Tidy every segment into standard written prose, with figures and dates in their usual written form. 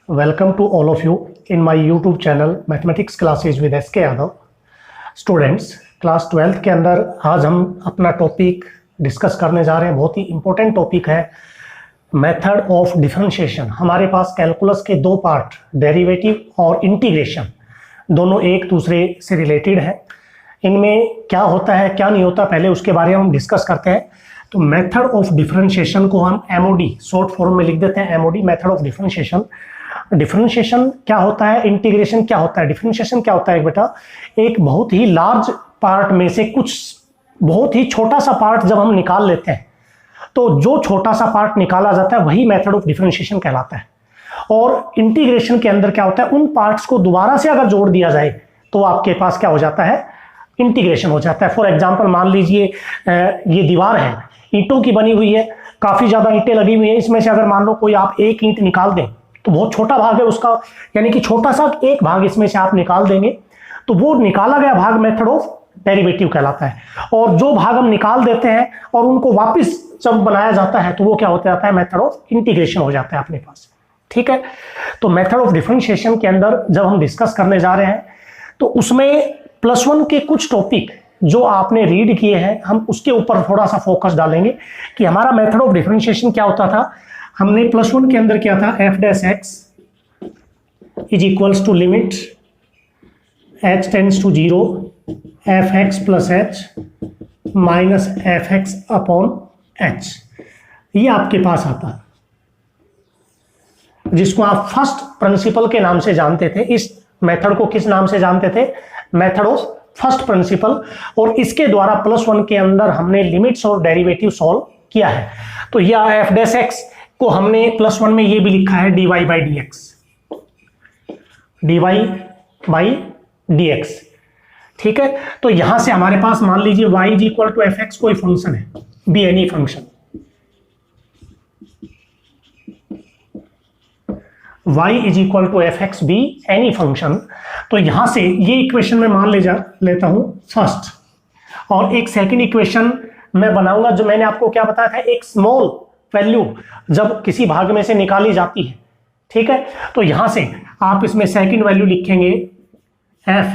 Welcome to all of you in my YouTube channel Mathematics Classes with SK Yadav. Students, class 12th के अंदर आज हम अपना topic discuss करने जा रहे हैं। बहुत ही इंपॉर्टेंट टॉपिक है, मेथड ऑफ डिफरेंशिएशन। हमारे पास कैलकुलस के दो पार्ट, डेरिवेटिव और इंटीग्रेशन, दोनों एक दूसरे से रिलेटेड हैं। इनमें क्या होता है क्या नहीं होता, पहले उसके बारे में हम डिस्कस करते हैं। तो मेथड ऑफ डिफरेंशिएशन को हम एमओडी शॉर्ट फॉर्म में लिख देते हैं, MoD, method of differentiation. Differentiation क्या होता है, इंटीग्रेशन क्या होता है। डिफरेंशिएशन क्या होता है बेटा, एक बहुत ही लार्ज पार्ट में से कुछ बहुत ही छोटा सा पार्ट जब हम निकाल लेते हैं तो जो छोटा सा पार्ट निकाला जाता है वही मेथड ऑफ डिफरेंशिएशन कहलाता है। और इंटीग्रेशन के अंदर क्या होता है, उन पार्ट्स को दोबारा से अगर जोड़ दिया जाए तो आपके पास क्या हो जाता है, इंटीग्रेशन हो जाता है। फॉर एग्जांपल मान लीजिए ये दीवार है, ईंटों की बनी हुई है, काफी ज्यादा ईंटें लगी हुई है। इसमें से अगर मान लो कोई आप एक ईंट निकाल दें तो बहुत छोटा भाग है उसका, यानी कि छोटा सा एक भाग इसमें से आप निकाल देंगे तो वो निकाला गया भाग मेथड ऑफ डेरिवेटिव कहलाता है। और जो भाग हम निकाल देते हैं और उनको वापस जब बनाया जाता है तो वो क्या होता है, मेथड ऑफ इंटीग्रेशन हो जाता है अपने पास। ठीक है, तो मेथड ऑफ डिफरेंशिएशन के अंदर जब हम डिस्कस करने जा रहे हैं तो उसमें +1 के कुछ टॉपिक जो आपने रीड किए हैं हम उसके ऊपर थोड़ा सा फोकस डालेंगे कि हमारा मेथड ऑफ डिफरेंशिएशन क्या होता था। हमने +1 के अंदर क्या था, f dash x is equals to limit h tends to 0 fx plus h minus fx upon h। ये आपके पास आता है जिसको आप फर्स्ट प्रिंसिपल के नाम से जानते थे। इस मेथड को किस नाम से जानते थे, मेथड ऑफ फर्स्ट प्रिंसिपल। और इसके द्वारा +1 के अंदर हमने लिमिट्स और डेरिवेटिव सॉल्व किया है। तो यह f डैश x को हमने +1 में ये भी लिखा है dy by dx, dy by dx। ठीक है, तो यहां से हमारे पास मान लीजिए y is equal to fx कोई फंक्शन है, be any function, y is equal to fx be any function. तो यहां से ये इक्वेशन में मान लेता हूं फर्स्ट, और एक सेकंड इक्वेशन मैं बनाऊंगा जो मैंने आपको क्या बताया था, एक स्मॉल वैल्यू जब किसी भाग में से निकाली जाती है। ठीक है, तो यहां से आप इसमें सेकंड वैल्यू लिखेंगे f,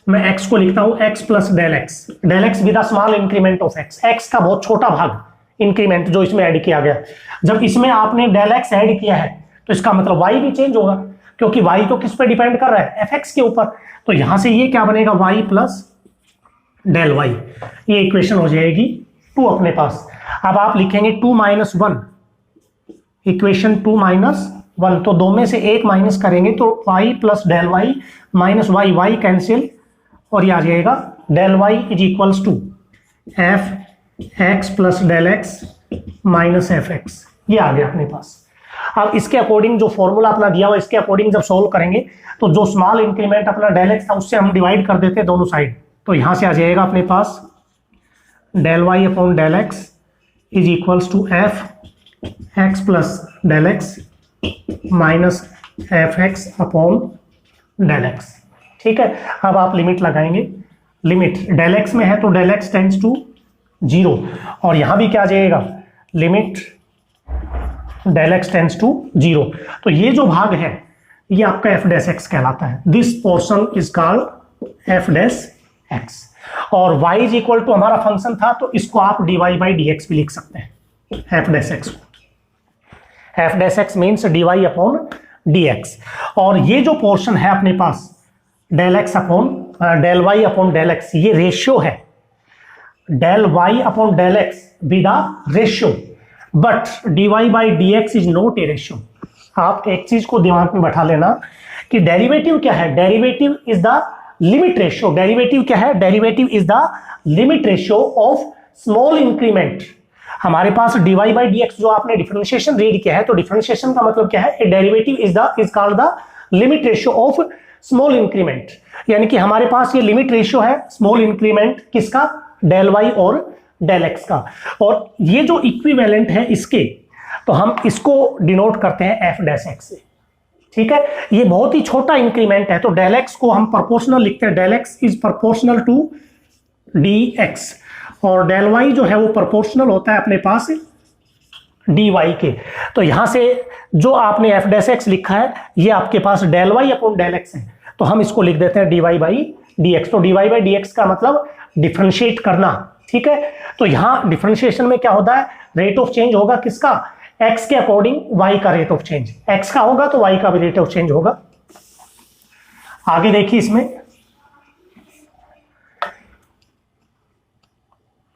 मैं x को लिखता हूं x plus del x with a small increment of x का बहुत छोटा भाग इंक्रीमेंट जो इसमें ऐड किया गया। जब इसमें आपने डेल x ऐड किया है तो इसका मतलब y भी चेंज होगा, क्योंकि y तो किस पे डिपेंड कर रहा है, fx के ऊपर। तो यहां से ये क्या बनेगा, y प्लस डेल y। ये इक्वेशन हो जाएगी 2 अपने पास। अब आप लिखेंगे 2 माइनस 1, इक्वेशन 2 माइनस 1, तो दो में से एक माइनस करेंगे तो y plus del y minus y cancel, और ये आ जाएगा del y is equals to f x plus del x minus f x. ये आ गया अपने पास। अब इसके अकॉर्डिंग जो फॉर्मूला अपना दिया हुआ, इसके अकॉर्डिंग जब सोल्व करेंगे तो जो स्मॉल इंक्रीमेंट अपना डेल एक्स था उससे हम डिवाइड कर देते हैं दोनों साइड। तो यहां से आ जाएगा अपने पास del y upon del x is equals to f x plus del x minus f x upon del x. ठीक है, अब आप लिमिट लगाएंगे, लिमिट डेल एक्स में है तो डेल एक्स टेंड्स टू 0, और यहां भी क्या आ जाएगा, limit del x tends to 0। तो ये जो भाग है ये आपका f डैश x कहलाता है। This portion is called f dash x। और y इज इक्वल टू हमारा फंक्शन था तो इसको आप dy बाई dx भी लिख सकते हैं, f डैश x को। f dash x means dy upon dx। और ये जो पोर्शन है अपने पास del x upon del y upon del x, ये रेशियो है, del y upon del x with a ratio, but dy by dx is not a ratio. आप एक चीज को दिमाग में बैठा लेना कि डेरिवेटिव क्या है, derivative is the limit ratio. Derivative क्या है, derivative is the limit ratio of small increment. हमारे पास dy बाई dx जो आपने डिफरेंशिएशन रीड किया है, तो डिफरेंशिएशन का मतलब क्या है, ए derivative is called the limit ratio of small increment. यानी कि हमारे पास ये लिमिट रेशियो है स्मॉल इंक्रीमेंट किसका, डेल वाई और डेल एक्स का। और ये जो इक्विवेलेंट है इसके, तो हम इसको डिनोट करते हैं f डैश x से। ठीक है, ये बहुत ही छोटा इंक्रीमेंट है तो डेल एक्स को हम प्रोपोर्शनल लिखते हैं, del x is proportional to d x, और डेल वाई जो है वो प्रोपोर्शनल होता है अपने पास डी वाई के। तो यहां से जो आपने एफ डैश एक्स लिखा है ये आपके पास del y upon del x है, तो हम इसको लिख देते हैं d y by d x. तो d y by d x का मतलब डिफरेंशिएट करना, ठीक है। तो यहां डिफरेंशिएशन में क्या होता है, रेट ऑफ चेंज होगा किसका, एक्स के अकॉर्डिंग वाई का रेट ऑफ चेंज, एक्स का होगा तो वाई का भी रेट ऑफ चेंज होगा। आगे देखिए इसमें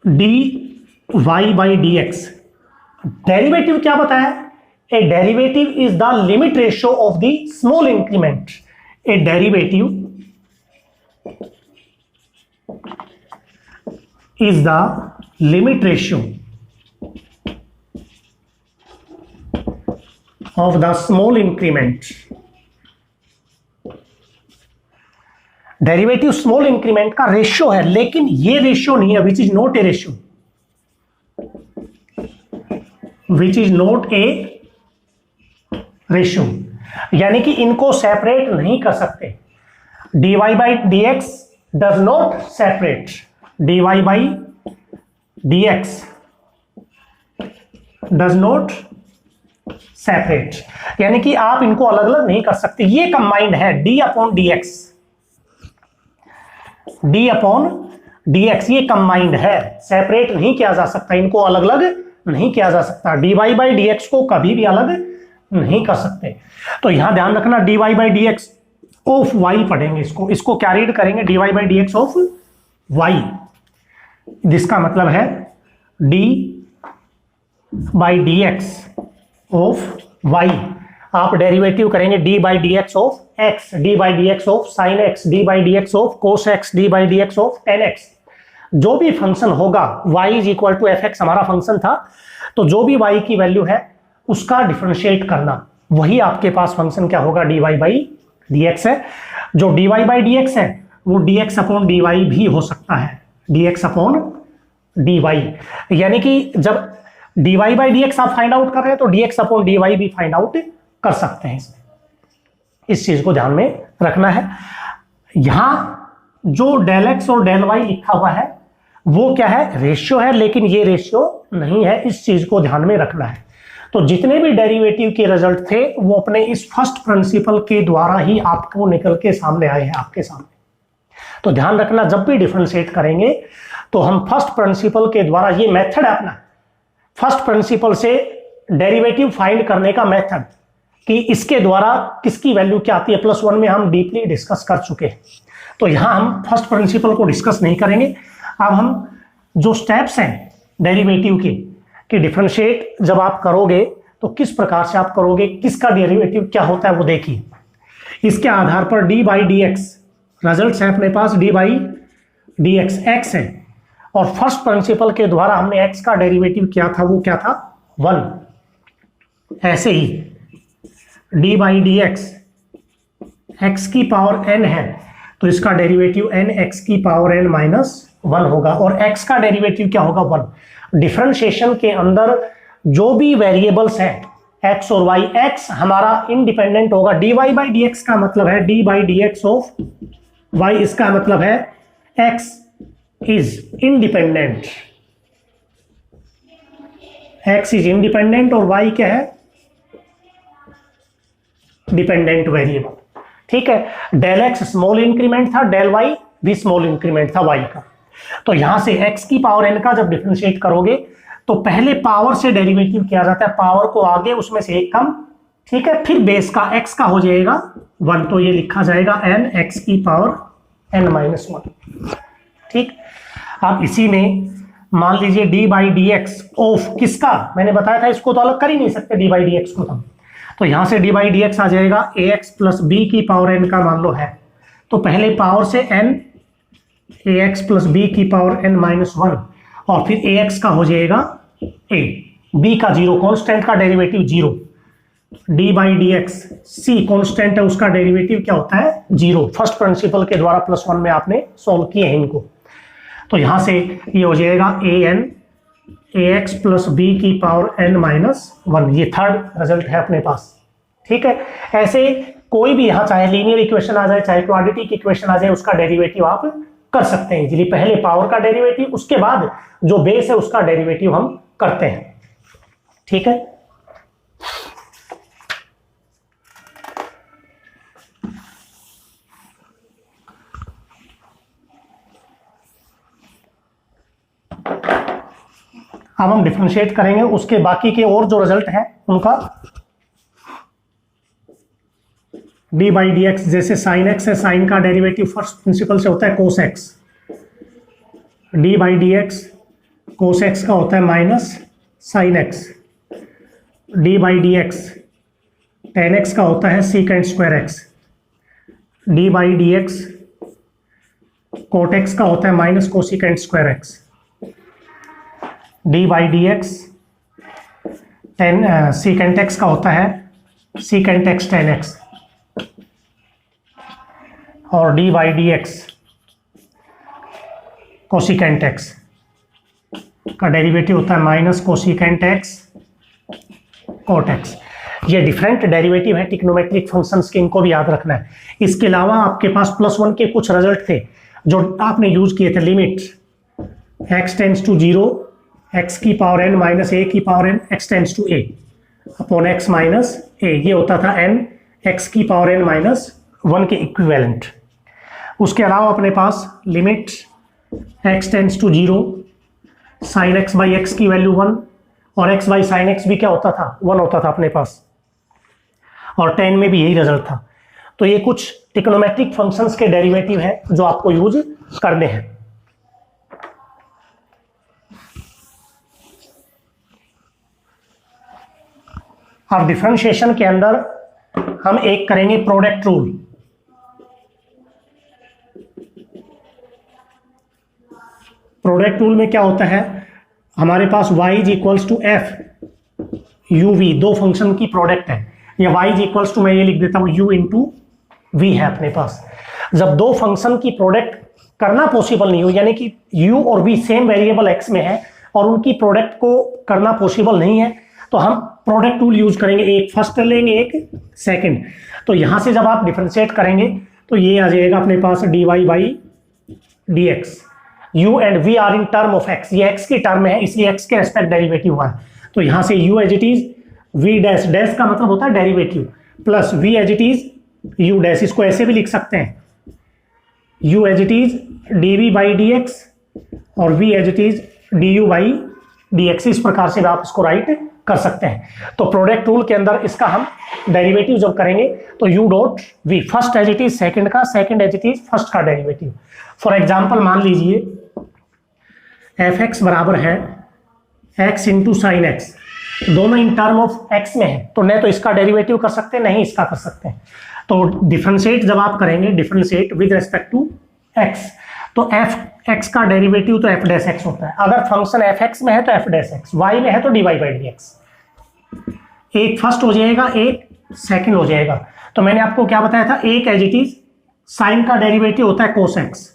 d y by d x, derivative क्या बताया, a derivative is the limit ratio of the small increment, a derivative is the limit ratio of the small increment. Derivative small increment का ratio है, लेकिन ये रेशियो नहीं है, which is not a ratio, which is not a ratio, यानी कि इनको separate नहीं कर सकते। dy by d x does not separate, dy by d x does not separate, यानी कि आप इनको अलग अलग नहीं कर सकते। ये कंबाइंड है D upon D x, D upon D x ये कंबाइंड है, सेपरेट नहीं किया जा सकता, इनको अलग अलग नहीं किया जा सकता। D y by d x को कभी भी अलग नहीं कर सकते। तो यहां ध्यान रखना d y by d x of y पढ़ेंगे, इसको क्या रीड करेंगे, d y by d x of y, जिसका मतलब है d by d x of y. आप डेरिवेटिव करेंगे d by d x of x, d by d x of sine x, d by d x of cos x, d by d x of tan x. जो भी function होगा y is equal to f x हमारा function था, तो जो भी y की value है उसका डिफरेंशिएट करना, वही आपके पास फंक्शन क्या होगा, d y by d x है। जो d y by d x है वो d x upon d y भी हो सकता है, d x upon d y, यानी कि जब d y by d x आप फाइंड आउट कर रहे हैं तो d x upon d y भी फाइंड आउट कर सकते हैं। इस चीज को ध्यान में रखना है। यहां जो डेल एक्स और डेल वाई लिखा हुआ है वो क्या है, रेशियो है, लेकिन ये रेशियो नहीं है, इस चीज को ध्यान में रखना है। तो जितने भी डेरिवेटिव के रिजल्ट थे वो अपने इस फर्स्ट प्रिंसिपल के द्वारा ही आपको निकल के सामने आए हैं, आपके सामने। तो ध्यान रखना जब भी डिफरेंशिएट करेंगे तो हम फर्स्ट प्रिंसिपल के द्वारा, ये मेथड है अपना, फर्स्ट प्रिंसिपल से डेरिवेटिव फाइंड करने का मेथड, कि इसके द्वारा किसकी वैल्यू क्या आती है, प्लस वन में हम डीपली डिस्कस कर चुके हैं। तो यहां हम फर्स्ट प्रिंसिपल को डिस्कस नहीं करेंगे। अब हम जो स्टेप्स हैं डेरिवेटिव के, कि डिफरेंशिएट जब आप करोगे तो किस प्रकार से आप करोगे, किसका डेरिवेटिव क्या होता है वो देखिए। इसके आधार पर d by d x result है अपने पास, d by d x x है, और फर्स्ट प्रिंसिपल के द्वारा हमने एक्स का डेरिवेटिव किया था, वो क्या था, 1। ऐसे ही d by d x x की पावर n है तो इसका डेरिवेटिव n एक्स की पावर n माइनस 1 होगा, और x का डेरिवेटिव क्या होगा, 1। डिफरेंशिएशन के अंदर जो भी वेरिएबल्स हैं x और y, x हमारा इंडिपेंडेंट होगा। dy बाई डी एक्स का मतलब है d by d x of y, इसका मतलब है x is independent, x is independent और y क्या है, डिपेंडेंट वेरिएबल। ठीक है, डेल एक्स स्मॉल इंक्रीमेंट था, डेल वाई भी स्मॉल इंक्रीमेंट था वाई का। तो यहां से x की पावर n का जब डिफरेंशिएट करोगे तो पहले पावर से डेरिवेटिव किया जाता है, पावर को आगे उसमें से एक कम, ठीक है, फिर बेस का x का हो जाएगा 1, तो ये लिखा जाएगा n x की पावर n माइनस 1। ठीक, आप इसी में मान लीजिए D by d x of किसका, मैंने बताया था इसको तो अलग कर ही नहीं सकते डी बाई डी एक्स को, तो यहां से डी बाई डी एक्स आ जाएगा ए एक्स प्लस बी की पावर n का मान लो है, तो पहले पावर से n ए एक्स प्लस बी की पावर n माइनस 1, और फिर ए एक्स का हो जाएगा a, b का 0, कॉन्स्टेंट का derivative 0, d by d x c constant है उसका डेरिवेटिव क्या होता है 0। फर्स्ट प्रिंसिपल के द्वारा प्लस 1 में आपने सॉल्व किए हैं इनको, तो यहां से ये हो जाएगा a n a x plus b की पावर n माइनस 1, ये थर्ड रिजल्ट है अपने पास। ठीक है, ऐसे कोई भी यहाँ चाहे लीनियर इक्वेशन आ जाए चाहे क्वाड्रेटिक इक्वेशन आ जाए उसका डेरिवेटिव आप कर सकते हैं इजीली। पहले पावर का डेरिवेटिव, उसके बाद जो बेस है उसका डेरिवेटिव हम करते हैं। ठीक है। अब हम डिफरेंशिएट करेंगे, उसके बाकी के और जो रिजल्ट है उनका डी बाई डी एक्स, जैसे साइन एक्स है, साइन का डेरिवेटिव फर्स्ट प्रिंसिपल से होता है cos x, d by d x cos x का होता है minus sine x, d by d x tan x का होता है secant square x, d by d x cot x का होता है minus cosecant square x, d by d x tan secant x का होता है सीकेंट एक्स टेन एक्स, और d by d x cosecant x का डेरिवेटिव होता है minus cosecant x cot x. ये डिफरेंट डेरिवेटिव है ट्रिग्नोमेट्रिक फंक्शंस के, इनको भी याद रखना है। इसके अलावा आपके पास +1 के कुछ रिजल्ट थे जो आपने यूज किए थे, limit x tends to 0 x की पावर n माइनस ए की power n x tends to a upon x minus a, ये होता था n एक्स की पावर n माइनस 1 के इक्विवेलेंट। उसके अलावा अपने पास limit x tends to 0 sine x by x की वैल्यू 1 और x बाई साइन एक्स भी क्या होता था 1 होता था अपने पास, और 10 में भी यही रिजल्ट था। तो ये कुछ ट्रिग्नोमेट्रिक फंक्शंस के डेरिवेटिव हैं जो आपको यूज करने हैं। अब डिफरेंशिएशन के अंदर हम एक करेंगे प्रोडक्ट रूल। प्रोडक्ट रूल में क्या होता है, हमारे पास y is equals to f u v, दो फंक्शन की प्रोडक्ट है, या y इज इक्वल्स टू, मैं ये लिख देता हूं u इंटू वी है अपने पास। जब दो फंक्शन की प्रोडक्ट करना पॉसिबल नहीं हो, यानी कि u और v सेम वेरिएबल x में है और उनकी प्रोडक्ट को करना पॉसिबल नहीं है, तो हम प्रोडक्ट रूल यूज करेंगे, एक फर्स्ट लेंगे एक सेकंड। तो यहां से जब आप डिफरेंशिएट करेंगे तो ये आ जाएगा अपने पास dy by d x, u and v are in term of x, ये x की टर्म में है इसलिए x के रेस्पेक्ट डेरिवेटिव हुआ है। तो यहां से u as it is v dash, dash का मतलब होता है derivative, plus v as it is u dash, इसको ऐसे भी लिख सकते हैं u as it is dv by d x और v as it is du by d x, इस प्रकार से आप इसको राइट कर सकते हैं। तो प्रोडक्ट रूल के अंदर इसका हम डेरिवेटिव जब करेंगे तो u dot v, first as it is second का, second as it is first का डेरिवेटिव। फॉर एग्जांपल मान लीजिए एफ एक्स बराबर है x इंटू साइन एक्स, दोनों इन टर्म ऑफ x में है, तो न तो इसका डेरिवेटिव कर सकते हैं नहीं इसका कर सकते हैं। तो डिफरेंशिएट जब आप करेंगे, differentiate with respect to x, तो एफ एक्स का डेरिवेटिव तो एफ डैश एक्स होता है। अगर फंक्शन एफ एक्स में है तो एफ डैश एक्स, वाई में है तो d y by d x. एक फर्स्ट हो जाएगा, एक सेकंड हो जाएगा। तो मैंने आपको क्या बताया था, एक एज इट इज साइन का डेरिवेटिव होता है कोस एक्स,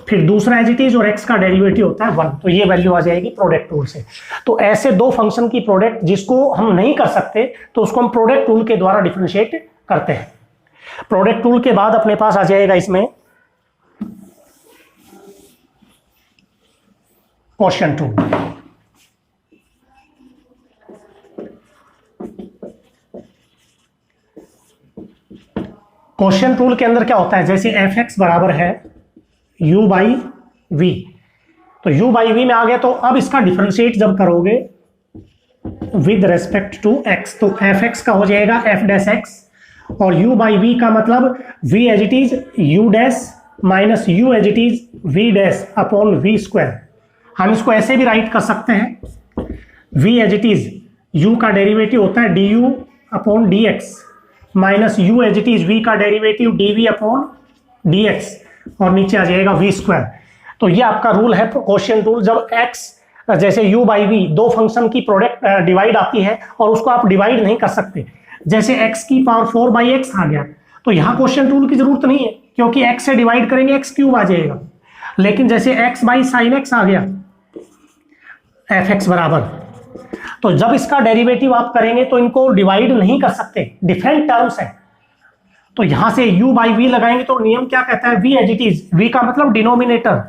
फिर दूसरा एज इट इज और एक्स का डेरिवेटिव होता है 1, तो ये वैल्यू आ जाएगी प्रोडक्ट रूल से। तो ऐसे दो फंक्शन की प्रोडक्ट जिसको हम नहीं कर सकते तो उसको हम प्रोडक्ट रूल के द्वारा डिफरेंशिएट करते हैं। प्रोडक्ट रूल के बाद अपने पास आ जाएगा इसमें क्वोशिएंट रूल। क्वोशिएंट रूल के अंदर क्या होता है, जैसे एफ एक्स बराबर है u बाई वी, तो u बाई वी में आ गया, तो अब इसका डिफरेंशिएट जब करोगे विद रेस्पेक्ट टू x, तो एफ एक्स का हो जाएगा एफ डैश एक्स, और u बाई वी का मतलब v as it is u dash minus u as it is v dash upon v square. हम इसको ऐसे भी राइट कर सकते हैं, v as it is u का डेरिवेटिव होता है du upon dx minus u as it is v का डेरिवेटिव dv अपॉन dx, और नीचे आ जाएगा v स्क्वायर। तो ये आपका रूल है क्वोशिएंट रूल। जब x जैसे u बाई v, दो फंक्शन की प्रोडक्ट डिवाइड आती है और उसको आप डिवाइड नहीं कर सकते, जैसे x की पावर 4 बाई एक्स आ गया, तो यहाँ क्वोशिएंट रूल की जरूरत नहीं है क्योंकि x से डिवाइड करेंगे x क्यूब आ जाएगा। लेकिन जैसे x बाई साइन एक्स आ गया एफ एक्स बराबर, तो जब इसका डेरिवेटिव आप करेंगे तो इनको डिवाइड नहीं कर सकते, डिफरेंट टर्म्स है। तो यहां से u बाई वी लगाएंगे तो नियम क्या कहता है, v as it is, v का मतलब डिनोमिनेटर,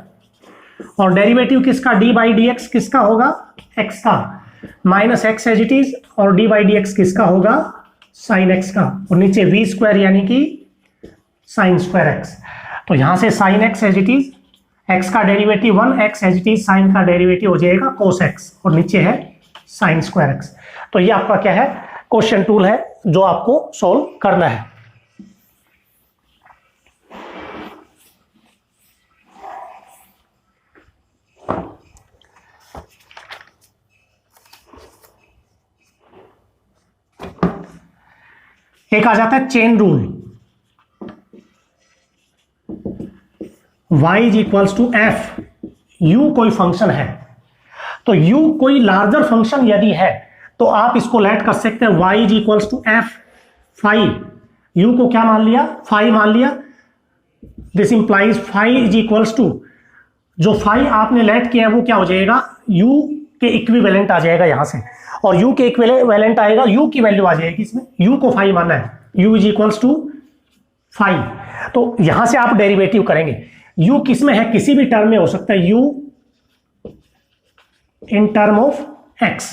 और डेरिवेटिव किसका, d बाई डी एक्स किसका होगा, x का। Minus x as it is, और डी बाई डी एक्स किसका होगा, साइन एक्स का, और नीचे वी स्क्वायर यानी कि साइन स्क्वायर एक्स। तो यहां से sine x as it is, x का derivative 1, x as it is, sine का डेरिवेटिव हो जाएगा कोस एक्स, और नीचे है साइन स्क्वायर एक्स। तो ये आपका क्या है, क्वेश्चन टूल है जो आपको सॉल्व करना है। एक आ जाता है chain rule, y is equals to f, u कोई फंक्शन है, तो u कोई लार्जर फंक्शन यदि है तो आप इसको लेट कर सकते हैं y is equals to f five, u को क्या मान लिया, फाइव मान लिया। This implies five is equals to, जो फाइव आपने लेट किया है वो क्या हो जाएगा, u के इक्विवेलेंट आ जाएगा यहां से, और u के इक्विवेलेंट आएगा, u की वैल्यू आ जाएगी इसमें, u को 5 मानना है, u इज इक्वल्स टू 5। तो यहां से आप डेरिवेटिव करेंगे, u किस में है, किसी भी टर्म में हो सकता है, u in term of x,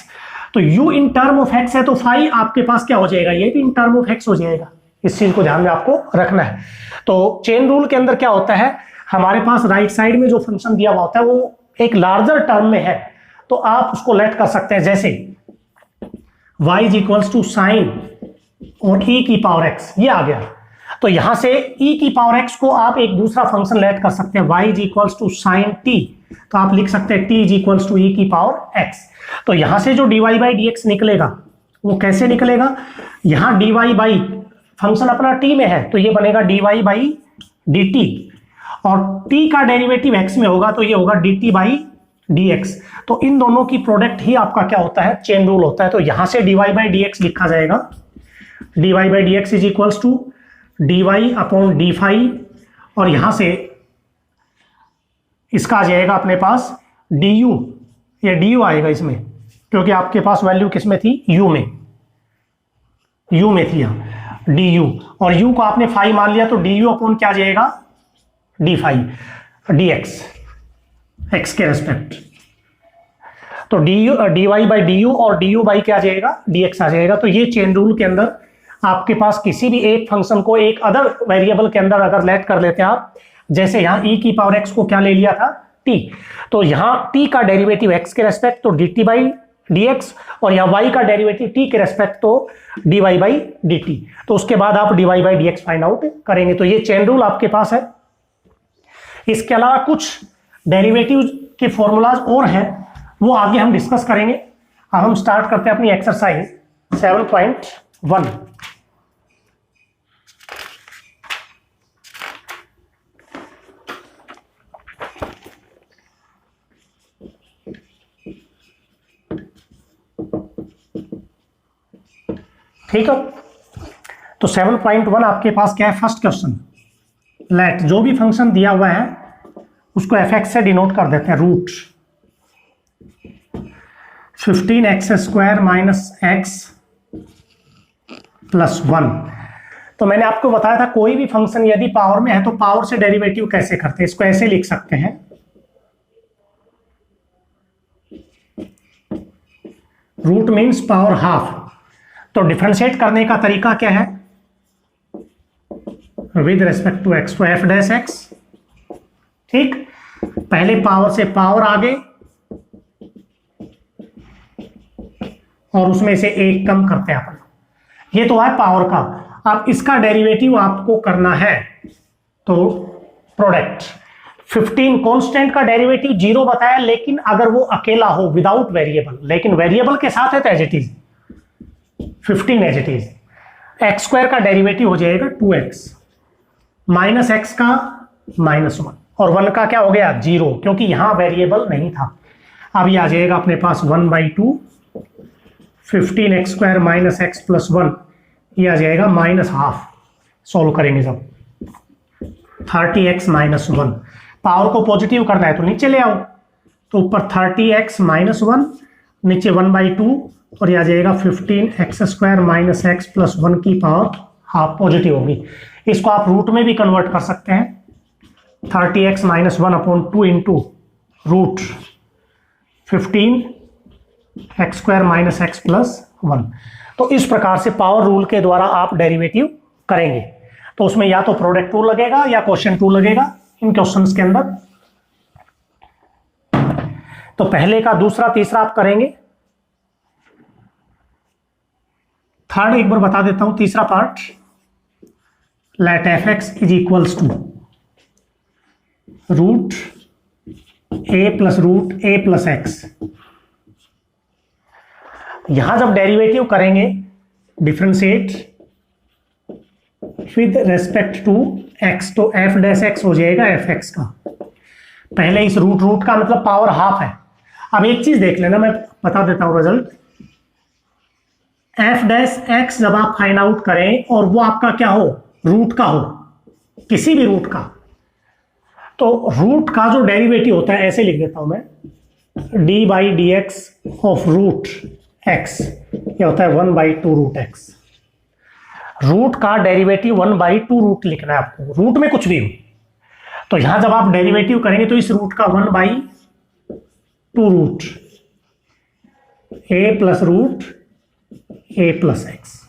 तो u in term of x है तो 5 आपके पास क्या हो जाएगा, ये भी इन टर्म ऑफ x हो जाएगा। इस चीज को ध्यान में आपको रखना है। तो चेन रूल के अंदर क्या होता है, हमारे पास राइट साइड में जो फंक्शन दिया हुआ होता है वो एक लार्जर टर्म में है, तो आप उसको लेट कर सकते हैं, जैसे y is equals to sine और e की पावर x, ये आ गया। तो यहां से e की पावर x को आप एक दूसरा फंक्शन लेट कर सकते हैं, y is equals to sine t, तो आप लिख सकते हैं t is equals to e की पावर x। तो यहां से जो dy बाई dx निकलेगा वो कैसे निकलेगा, यहां dy बाई फंक्शन अपना t में है तो ये बनेगा dy बाई dt, और t का डेरिवेटिव x में होगा तो ये होगा dt बाई dx। तो इन दोनों की प्रोडक्ट ही आपका क्या होता है, चेन रूल होता है। तो यहां से dy बाई dx लिखा जाएगा, dy by dx is equals to dy upon d five, और यहां से इसका आ जाएगा अपने पास du, या du आएगा इसमें, क्योंकि आपके पास वैल्यू किस में थी, u में थी यहाँ du, और u को आपने 5 मान लिया तो du अपॉन क्या आ जाएगा, d5 dx, x के रेस्पेक्ट। तो dy बाई du और du बाई क्या आ जाएगा, dx आ जाएगा। तो ये चेन रूल के अंदर आपके पास किसी भी एक फंक्शन को एक अदर वेरिएबल के अंदर अगर लेट कर लेते हैं आप, जैसे यहाँ e की पावर x को क्या ले लिया था, t, तो यहाँ t का डेरिवेटिव x के रेस्पेक्ट तो dt बाई dx, और यहाँ y का डेरिवेटिव t के रेस्पेक्ट तो dy बाई dt, तो उसके बाद आप dy by dx find out करेंगे। तो ये चेन रूल आपके पास है। इसके अलावा कुछ डेरिवेटिव के फॉर्मूलाज और हैं, वो आगे हम डिस्कस करेंगे। अब हम स्टार्ट करते हैं अपनी एक्सरसाइज 7.1। ठीक है, तो 7.1 आपके पास क्या है, फर्स्ट क्वेश्चन, लेट जो भी फंक्शन दिया हुआ है उसको fx से डिनोट कर देते हैं, root 15x² minus x plus 1। तो मैंने आपको बताया था कोई भी फंक्शन यदि पावर में है तो पावर से डेरिवेटिव कैसे करते हैं, इसको ऐसे लिख सकते हैं, रूट मीन्स पावर हाफ। तो डिफरेंशिएट करने का तरीका क्या है, विद रेस्पेक्ट टू x, तो f डैश x, ठीक, पहले पावर से पावर आगे और उसमें से एक कम करते हैं अपन, ये तो है पावर का। अब इसका डेरिवेटिव आपको करना है, तो प्रोडक्ट 15 कांस्टेंट का डेरिवेटिव 0 बताया, लेकिन अगर वो अकेला हो विदाउट वेरिएबल, लेकिन वेरिएबल के साथ है तो as it is 15 as it is, x² का डेरिवेटिव हो जाएगा 2x, माइनस x का -1, और 1 का क्या हो गया 0, क्योंकि यहां वेरिएबल नहीं था। अब ये आ जाएगा अपने पास 1/2, 15x² माइनस x प्लस 1, ये आ जाएगा -12। सॉल्व करेंगे जब 30x माइनस 1, पावर को पॉजिटिव करना है तो नीचे ले आओ, तो ऊपर 30x माइनस 1, नीचे 1/2, और ये आ जाएगा 15x² माइनस x प्लस 1 की पावर हाफ, पॉजिटिव होगी। इसको आप रूट में भी कन्वर्ट कर सकते हैं, 30x minus 1 upon 2 into root 15 x square minus x plus 1। तो इस प्रकार से पावर रूल के द्वारा आप डेरिवेटिव करेंगे। तो उसमें या तो प्रोडक्ट टूल लगेगा या क्वेश्चन टूल लगेगा इन क्वेश्चंस के अंदर। तो पहले का दूसरा तीसरा आप करेंगे। थर्ड एक बार बता देता हूं, तीसरा part, let f x is equals to root a plus x. यहां जब डेरिवेटिव करेंगे differentiate with respect to x, तो एफ डैश एक्स हो जाएगा एफ एक्स का। पहले इस रूट का मतलब पावर हाफ है। अब एक चीज देख लेना, मैं बता देता हूं रिजल्ट। एफ डैश एक्स जब आप फाइंड आउट करें और वो आपका क्या हो, रूट का हो, किसी भी रूट का, तो रूट का जो डेरिवेटिव होता है, ऐसे लिख देता हूं मैं, d by d x of root x, ये होता है 1/2 रूट एक्स। रूट का डेरिवेटिव 1/2 रूट लिखना है आपको, रूट में कुछ भी हो। तो यहां जब आप डेरिवेटिव करेंगे तो इस रूट का 1/2 root a plus root a plus x,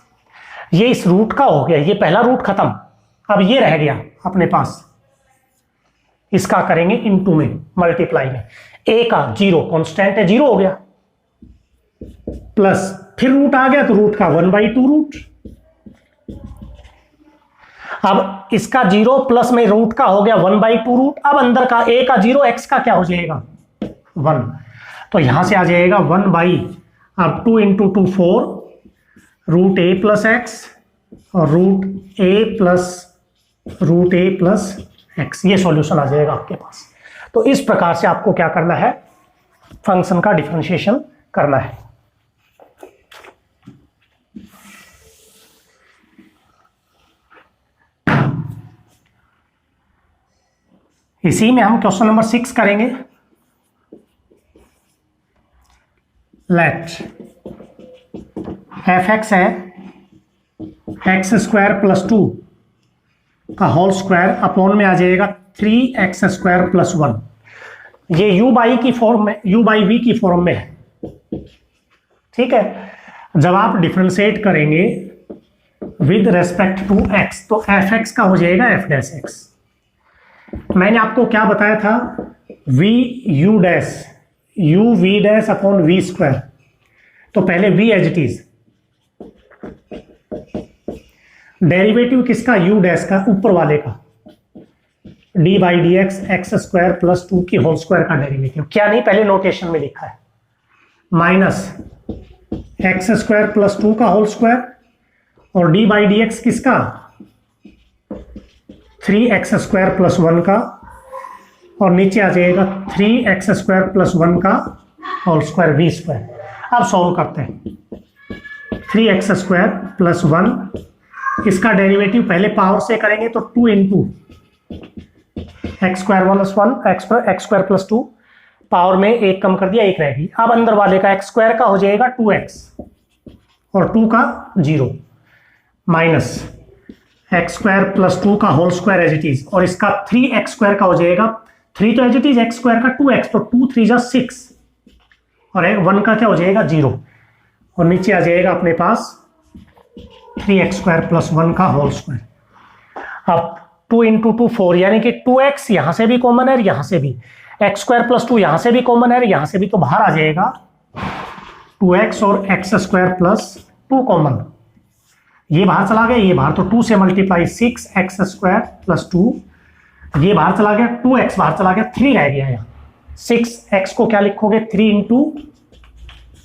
ये इस रूट का हो गया। ये पहला रूट खत्म, अब ये रह गया अपने पास, इसका करेंगे इनटू में, मल्टीप्लाई में। ए का 0 कांस्टेंट है, 0 हो गया, प्लस फिर रूट आ गया तो रूट का 1/2 रूट। अब इसका 0 प्लस में रूट का हो गया 1/2 रूट। अब अंदर का ए का 0, एक्स का क्या हो जाएगा 1, तो यहां से आ जाएगा 1/, अब 2 × 2 4 रूट ए प्लस एक्स और रूट ए प्लस एक्स, ये सॉल्यूशन आ जाएगा आपके पास। तो इस प्रकार से आपको क्या करना है, फंक्शन का डिफरेंशिएशन करना है। इसी में हम क्वेश्चन नंबर 6 करेंगे। लेट एफ एक्स है एक्स स्क्वायर प्लस 2 का होल स्क्वायर अपॉन में आ जाएगा 3x स्क्वायर प्लस 1। ये u बाई की फॉर्म में, u बाई वी की फॉर्म में है, ठीक है। जब आप डिफरेंशिएट करेंगे विद रेस्पेक्ट टू x, तो एफ एक्स का हो जाएगा एफ डैश एक्स। मैंने आपको क्या बताया था, v u dash u v dash upon v square. तो पहले v as it is, derivative किसका, u डैश का, ऊपर वाले का, d by d x x square plus 2 की होल स्क्वायर का डेरिवेटिव। क्या नहीं, पहले नोटेशन में लिखा है, माइनस एक्स स्क्वायर प्लस 2 का होल स्क्वायर और डी बाई डी एक्स किसका, 3x स्क्वायर प्लस 1 का, और नीचे आ जाएगा 3x स्क्वायर प्लस 1 का होल स्क्वायर वी स्क्वायर। अब सॉल्व करते हैं, 3x स्क्वायर प्लस 1, इसका डेरिवेटिव पहले पावर से करेंगे तो 2 × x square plus 1 x square plus 2, power में एक कम कर दिया, एक रहेगी। अब अंदर वाले का एक्स स्क्वायर का हो जाएगा 2x और 2 का 0, माइनस एक्स स्क्वायर प्लस 2 का whole square as it is, और इसका 3x स्क्वायर का हो जाएगा, 3 तो as it is, x square का 2x, तो 2 3 जा 6, और 1 का क्या हो जाएगा 0, और नीचे आ जाएगा अपने पास 3x स्क्वायर प्लस 1 का होल स्क्वायर। अब 2 × 2 4, यानी कि 2x यहां से भी कॉमन है, यहां से भी, x स्क्वायर प्लस 2 यहां से भी कॉमन है, यहां से भी, तो बाहर आ जाएगा 2x और x स्क्वायर प्लस 2 कॉमन, ये बाहर चला गया, ये बाहर, तो 2 से मल्टीप्लाई 6x स्क्वायर प्लस 2, ये बाहर चला गया, 2x बाहर चला गया, 3 रह गया यहाँ, 6x को क्या लिखोगे 3 ×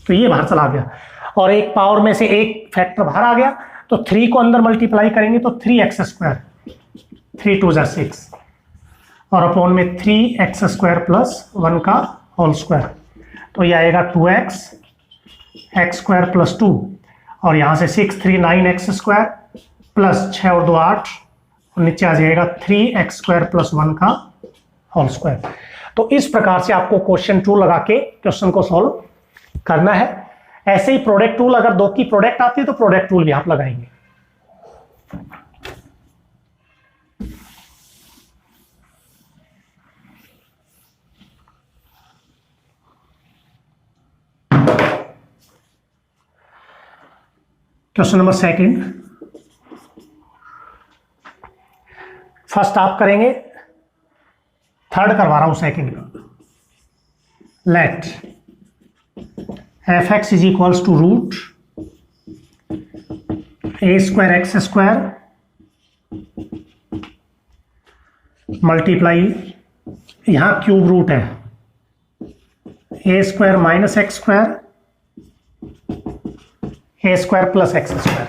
तो ये बाहर चला गया, और एक पावर में से एक फैक्टर बाहर आ गया, तो 3 को अंदर मल्टीप्लाई करेंगे तो 3x स्क्वायर, 3 2 जा 6, और अपॉन में 3x स्क्वायर प्लस 1 का होल स्क्वायर, तो ये आएगा 2x x स्क्वायर प्लस 2, और यहाँ से 6 3 9x स्क्वायर प्लस 6 और 2 8, और नीचे आ जाएगा 3x स्क्वायर प्लस 1 का होल स्क्वायर। तो इस प्रकार से आपको क्वेश्चन टू लगा के क्वेश्चन को सॉल्व करना है। ऐसे ही प्रोडक्ट टूल, अगर 2 की प्रोडक्ट आती है तो प्रोडक्ट टूल भी आप लगाएंगे। क्वेश्चन नंबर सेकंड, फर्स्ट आप करेंगे, थर्ड करवा रहा हूं सेकंड का। Let f x is equals to root a square x square multiply, यहां क्यूब रूट है, a square minus x square a square plus x square.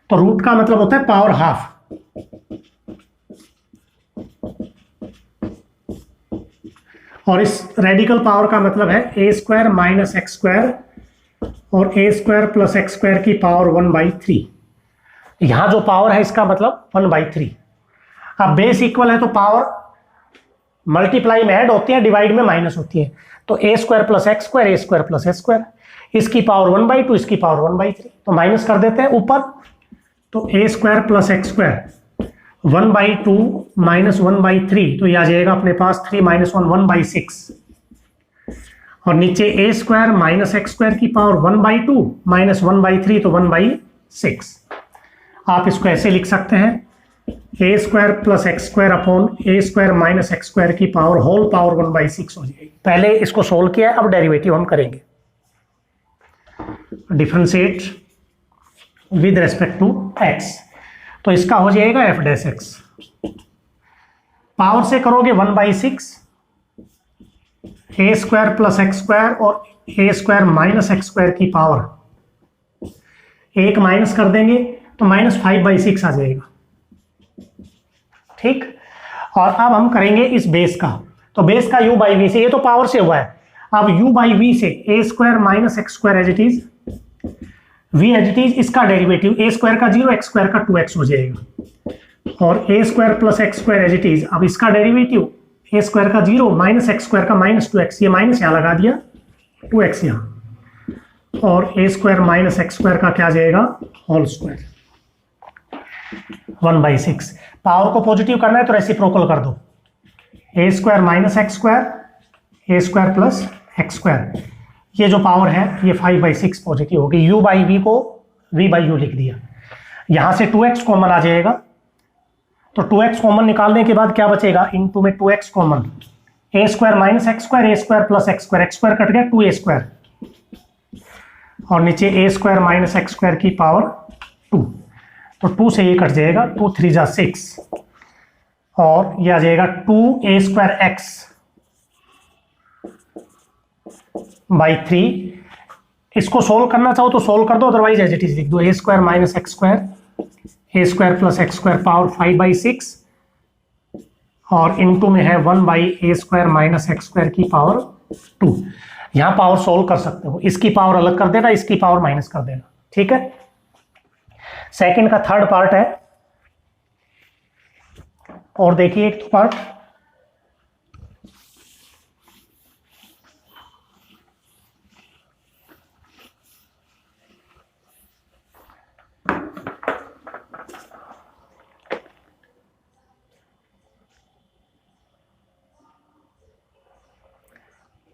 तो रूट का मतलब होता है पावर हाफ, और इस रेडिकल पावर का मतलब है a square minus x square और a square plus x square की पावर 1/3। यहां जो पावर है इसका मतलब 1/3। अब बेस इक्वल है तो पावर मल्टीप्लाई में ऐड होती है, डिवाइड में माइनस होती है। तो a square plus x square a square plus x square, इसकी पावर 1/2 इसकी पावर 1/3, तो माइनस कर देते हैं ऊपर। तो a square plus x square 1/2 minus 1/3, तो ये आ जाएगा अपने पास 3 - 1 1/6, और नीचे a square minus x square की पावर 1/2 माइनस 1/3, तो 1/6। आप इसको ऐसे लिख सकते हैं, a square plus x square upon a square minus x square की पावर होल पावर 1/6 हो जाएगी। पहले इसको सोल्व किया है, अब डेरिवेटिव हम करेंगे। Differentiate with respect to x, तो इसका हो जाएगा एफ डैश एक्स। पावर से करोगे 1/6 ए स्क्वायर प्लस एक्स स्क्वायर और a square minus x square की पावर, एक माइनस कर देंगे तो -5/6 आ जाएगा। ठीक, और अब हम करेंगे इस बेस का, तो बेस का u/v से, ये तो पावर से हुआ है, अब u/v से a square minus x square as it is, v as it is, इसका डेरिवेटिव ए स्क्वायर का 0 एक्स स्क्वायर का 2x हो जाएगा, और a square plus x square as it is, अब इसका डेरिवेटिव ए स्क्वायर का 0 माइनस एक्स स्क्वायर का -2x, ये माइनस यहाँ लगा दिया, 2x यहाँ, और a square minus x square का क्या जाएगा होल स्क्वायर 1/6। पावर को पॉजिटिव करना है तो रेसिप्रोकल कर दो, a square minus x square a square plus x square, ये जो पावर है ये 5/6 पॉजिटिव होगी। u/v को v/u लिख दिया, यहां से 2x कॉमन आ जाएगा, तो 2x कॉमन निकालने के बाद क्या बचेगा, इनटू में 2x कॉमन, a square minus x square a square plus x square cut गया 2a स्क्वायर, और नीचे a square minus x square की पावर 2, तो 2 से ये कट जाएगा, 2 3 जा 6, और ये आ जाएगा 2a स्क्वायर एक्स बाई 3। इसको सोल्व करना चाहो तो सोल्व कर दो, अदरवाइज एज इट इज लिख दो, a square minus x square a square plus x square power 5/6, और इनटू में है 1/a square minus x square की पावर 2। यहां पावर सोल्व कर सकते हो, इसकी पावर अलग कर देना, इसकी पावर माइनस कर देना। ठीक है, सेकंड का थर्ड पार्ट है, और देखिए एक part,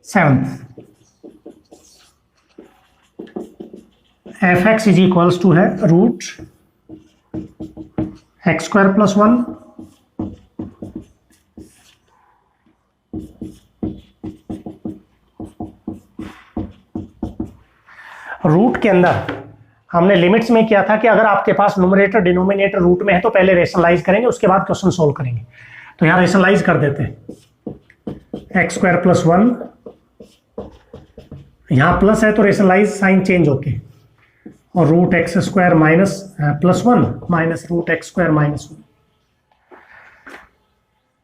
seventh, f x is equals to है root x square plus 1 root के अंदर हमने लिमिट्स में किया था कि अगर आपके पास न्यूमरेटर डिनोमिनेटर रूट में है तो पहले रेशनलाइज करेंगे, उसके बाद क्वेश्चन सोल्व करेंगे। तो यहां रेशनलाइज कर देते हैं, एक्स स्क्वायर प्लस 1, यहां प्लस है तो रेशनलाइज साइन चेंज होके, और root x square minus plus 1 minus root x square minus 1,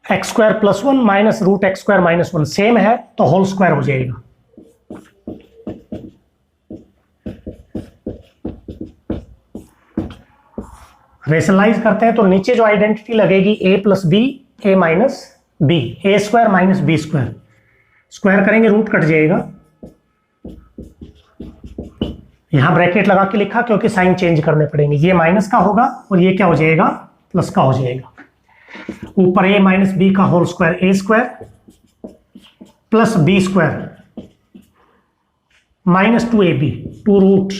x square plus 1 minus root x square minus 1 same है तो होल स्क्वायर हो जाएगा। रेशनलाइज करते हैं तो नीचे जो आइडेंटिटी लगेगी a plus b a minus b, a square minus b square, square करेंगे रूट कट जाएगा, यहां ब्रैकेट लगा के लिखा क्योंकि साइन चेंज करने पड़ेंगे, ये माइनस का होगा और ये क्या हो जाएगा प्लस का हो जाएगा। ऊपर a माइनस बी का whole square a square plus b square minus 2ab, 2 root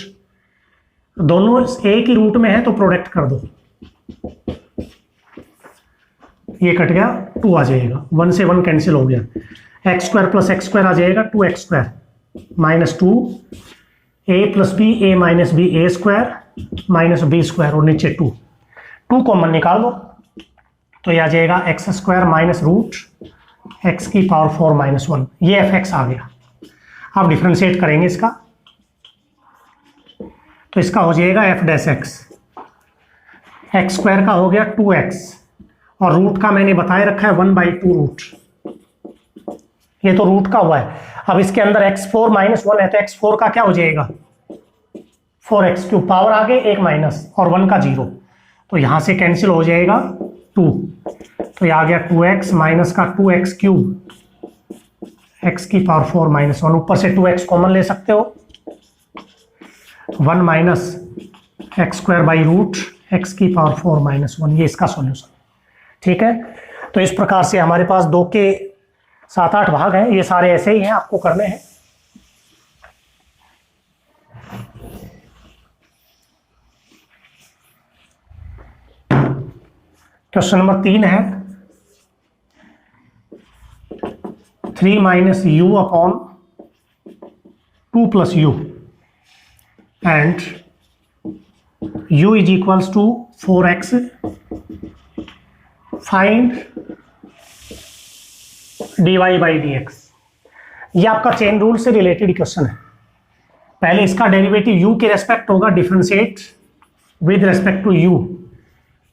दोनों एक ही रूट में है तो प्रोडक्ट कर दो, ये कट गया, 2 आ जाएगा, 1 से 1 कैंसिल हो गया, x square plus x square आ जाएगा 2x square minus 2 a plus b a minus b a square minus b square और नीचे 2 कॉमन निकाल दो तो ये आ जाएगा x square minus root x की पावर 4 माइनस 1, ये एफ एक्स आ गया। अब डिफ्रेंशिएट करेंगे इसका तो इसका हो जाएगा f dash x, x square का हो गया 2x और रूट का मैंने बताए रखा है 1/2 रूट, ये तो रूट का हुआ है। अब इसके अंदर x4 माइनस 1 है तो x4 का क्या हो जाएगा 4x क्यूब, पावर आगे एक माइनस और 1 का 0 तो यहां से कैंसिल हो जाएगा 2, तो ये आ गया 2x माइनस का 2x क्यूब x की पावर 4 माइनस 1, ऊपर से 2x कॉमन ले सकते हो, 1 minus x square by root x की पावर 4 माइनस 1, ये इसका सॉल्यूशन। ठीक है, तो इस प्रकार से हमारे पास 2 के 7-8 भाग हैं, ये सारे ऐसे ही हैं, आपको करने हैं। क्वेश्चन नंबर 3 है 3 minus u upon 2 plus u and u is equals to 4x, find dy by dx। ये आपका चेन रूल से रिलेटेड क्वेश्चन है। पहले इसका डेरिवेटिव u के रेस्पेक्ट होगा, differentiate with respect to u,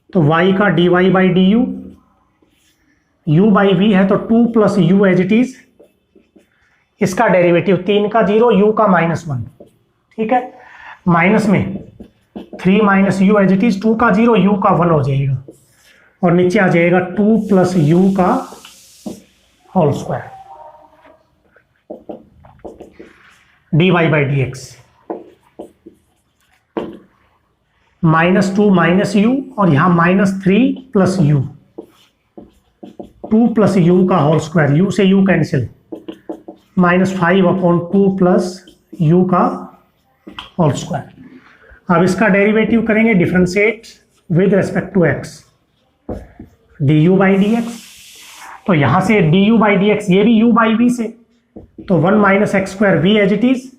तो y का dy by du, u by v है तो 2 plus u as it is, इसका डेरिवेटिव 3 का 0 u का -1, ठीक है, माइनस में 3 minus u as it is, 2 का 0 u का 1 हो जाएगा और नीचे आ जाएगा 2 प्लस u का whole square dy by d x, -2 minus u और यहां -3 प्लस यू, 2 प्लस u का होल स्क्वायर, u से u cancel, -5 upon 2 plus u का होल स्क्वायर। अब इसका डेरिवेटिव करेंगे, differentiate with respect to x, du by d x, तो यहां से du बाई डी एक्स, ये भी u बाई v से, तो 1 minus x square v as it is,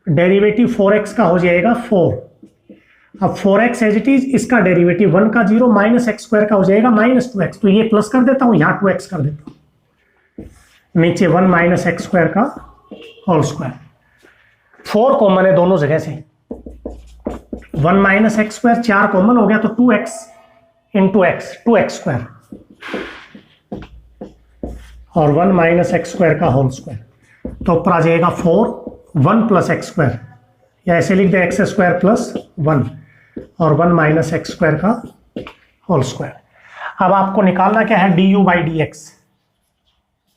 derivative 4x का हो जाएगा 4, अब 4x एज इट इज, इसका डेरिवेटिव 1 का 0 माइनस एक्स स्क्वायर का हो जाएगा -2x, तो ये प्लस कर देता हूं, यहाँ 2x कर देता हूं, नीचे 1 माइनस एक्स स्क्वायर का होल स्क्वायर, 4 कॉमन है दोनों जगह से, 1 माइनस एक्स स्क्वायर 4 कॉमन हो गया तो 2x into x, 2x square और 1 माइनस एक्स स्क्वायर का होल स्क्वायर, तो ऊपर आ जाएगा 4, 1 प्लस एक्स स्क्वायर, या ऐसे लिख दे एक्स स्क्वायर प्लस 1 और 1 माइनस एक्स स्क्वायर का होल स्क्वायर। अब आपको निकालना क्या है, du by d x,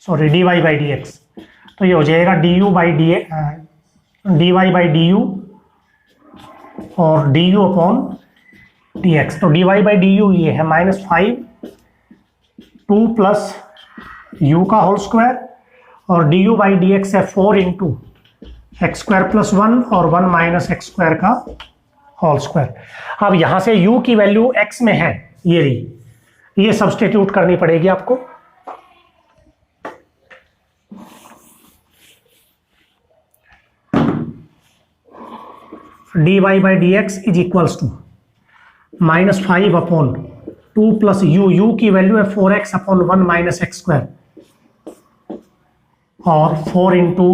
sorry dy by d x, तो ये हो जाएगा du by dy by du और du अपॉन dx, तो dy बाई du ये है -5 2 प्लस u का होल स्क्वायर और du बाई dx है 4 इंटू एक्स स्क्वायर प्लस 1 और 1 माइनस एक्स स्क्वायर का होल स्क्वायर। अब यहां से u की वैल्यू x में है, ये रही, ये सब्स्टिट्यूट करनी पड़ेगी आपको, dy by d x is equals to -5 upon 2 plus u की वैल्यू है 4x upon 1 minus x square और 4 into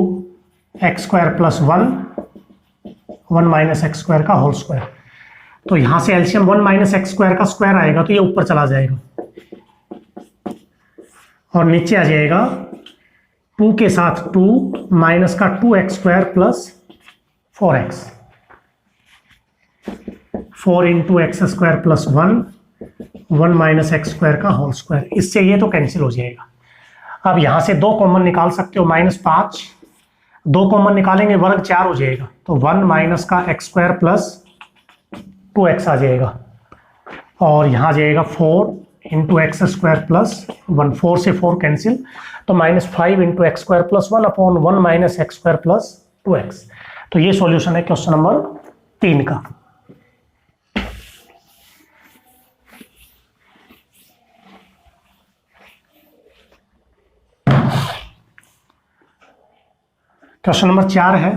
x square plus 1 minus x square का होल स्क्वायर, तो यहां से एलसीएम 1 माइनस एक्स स्क्वायर का स्क्वायर आएगा तो ये ऊपर चला जाएगा और नीचे आ जाएगा 2 के साथ 2 माइनस का 2x square plus 4x, 4 into x square plus 1 minus x square का होल स्क्वायर, इससे ये तो कैंसिल हो जाएगा। अब यहां से 2 कॉमन निकाल सकते हो, -5, 2 कॉमन निकालेंगे वर्ग 4 हो जाएगा, तो 1 माइनस का एक्स स्क्वायर प्लस 2x आ जाएगा और यहाँ आ जाएगा 4 इंटू एक्स स्क्वायर प्लस 1, 4 से 4 कैंसिल, तो -5 into x square plus 1 upon 1 minus x square plus 2x। तो ये सॉल्यूशन है क्वेश्चन नंबर 3 का। क्वेश्चन नंबर 4 है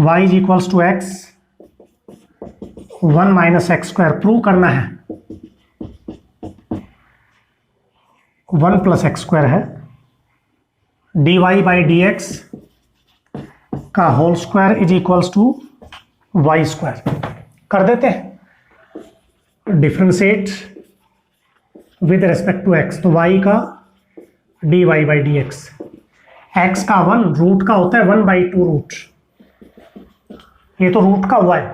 y is equals to x 1 minus x square. Prove करना है 1 प्लस एक्स स्क्वायर है dy बाई डी एक्स का whole square is equals to y square. कर देते हैं differentiate with respect to x, तो y का dy by d x, x का 1 रूट का होता है 1/2 रूट, ये तो रूट का हुआ है।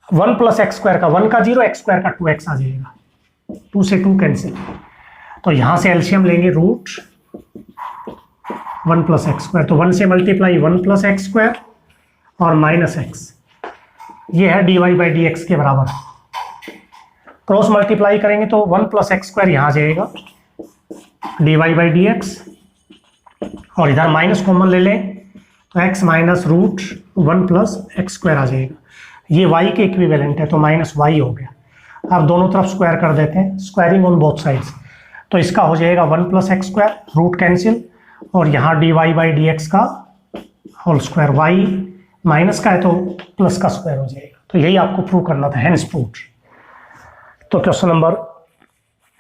1 प्लस एक्स स्क्वायर का 1 का 0, एक्स स्क्वायर का 2x आ जाएगा, 2 से 2 कैंसिल। तो यहां से एलसीएम लेंगे रूट 1 प्लस एक्स स्क्वायर, तो 1 से मल्टीप्लाई 1 प्लस एक्स स्क्वायर और माइनस एक्स, ये है dy बाई डी एक्स के बराबर। क्रॉस मल्टीप्लाई करेंगे तो 1 प्लस एक्स स्क्वायर यहाँ आ जाएगा dy बाई डी एक्स, और इधर माइनस कॉमन ले लें तो x minus root 1 plus x square आ जाएगा। ये y के इक्विवेलेंट है तो माइनस y हो गया। अब दोनों तरफ स्क्वायर कर देते हैं, स्क्वायरिंग ऑन बोथ साइड्स, तो इसका हो जाएगा 1 plus x square, root cancel, और यहाँ dy बाई डी एक्स का होल स्क्वायर, y माइनस का है तो प्लस का स्क्वायर हो जाएगा। तो यही आपको प्रूव करना था, हेंस प्रूव्ड। तो क्वेश्चन नंबर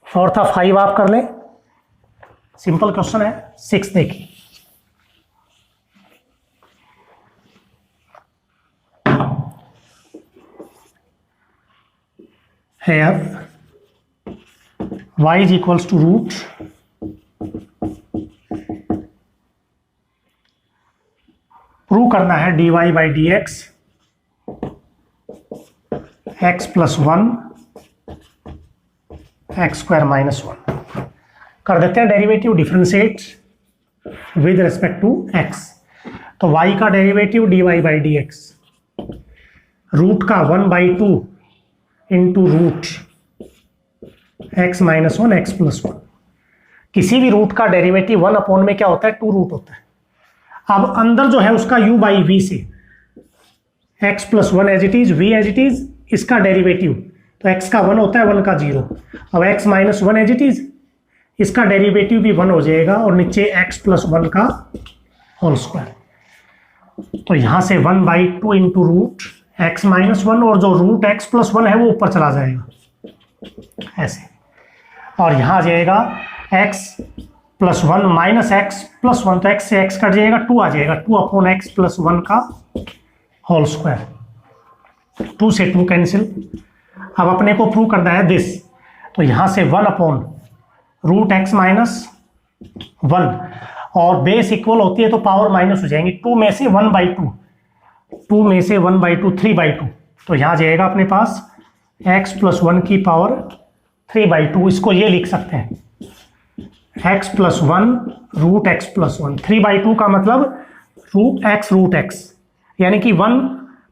4 था, 5 आप कर लें, सिंपल क्वेश्चन है। 6 देखिए, here y is equals to root prove करना है dy by d x x plus 1 x square minus 1। कर देते हैं derivative, differentiate with respect to x, तो y का derivative dy by d x, root का 1/2 into root x minus 1 x plus 1। किसी भी रूट का डेरिवेटिव 1 अपॉन में क्या होता है, 2 रूट होता है। अब अंदर जो है उसका u बाई वी से x plus 1 as it is, v as it is, इसका डेरिवेटिव, तो x का 1 होता है 1 का 0। अब x minus 1 as it is, इसका डेरिवेटिव भी 1 हो जाएगा, और नीचे x प्लस 1 का होल स्क्वायर। तो यहां से 1/2 इंटू रूट x माइनस 1, और जो रूट x प्लस 1 है वो ऊपर चला जाएगा ऐसे, और यहां आ जाएगा x plus 1 minus x plus 1, तो x से x कट जाएगा, 2 आ जाएगा, 2 अपॉन एक्स प्लस 1 का होल स्क्वायर, 2 से 2 कैंसिल। अब अपने को प्रूव करना है दिस, तो यहां से 1 अपॉन रूट एक्स माइनस 1, और बेस इक्वल होती है तो पावर माइनस हो जाएंगी, 2 में से 1/2, 2 में से 1/2 3/2, तो यहाँ जाएगा अपने पास x प्लस 1 की पावर 3/2। इसको ये लिख सकते हैं x plus 1 root x plus 1, 3/2 का मतलब रूट एक्स, यानी कि 1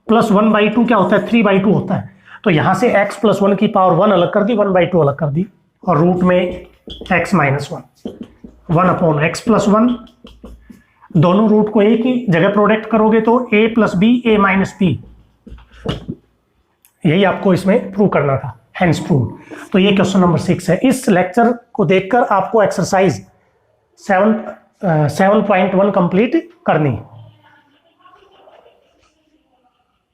प्लस 1/2 क्या होता है, 3/2 होता है। तो यहाँ से x प्लस 1 की पावर 1 अलग कर दी, 1/2 अलग कर दी, और रूट में x minus 1 upon x plus 1, दोनों रूट को एक ही जगह प्रोडक्ट करोगे तो a plus b, a minus b, यही आपको इसमें प्रूव करना था, हेंस प्रूव। तो ये क्वेश्चन नंबर 6 है। इस लेक्चर को देखकर आपको एक्सरसाइज 7.1 कंप्लीट करनी है।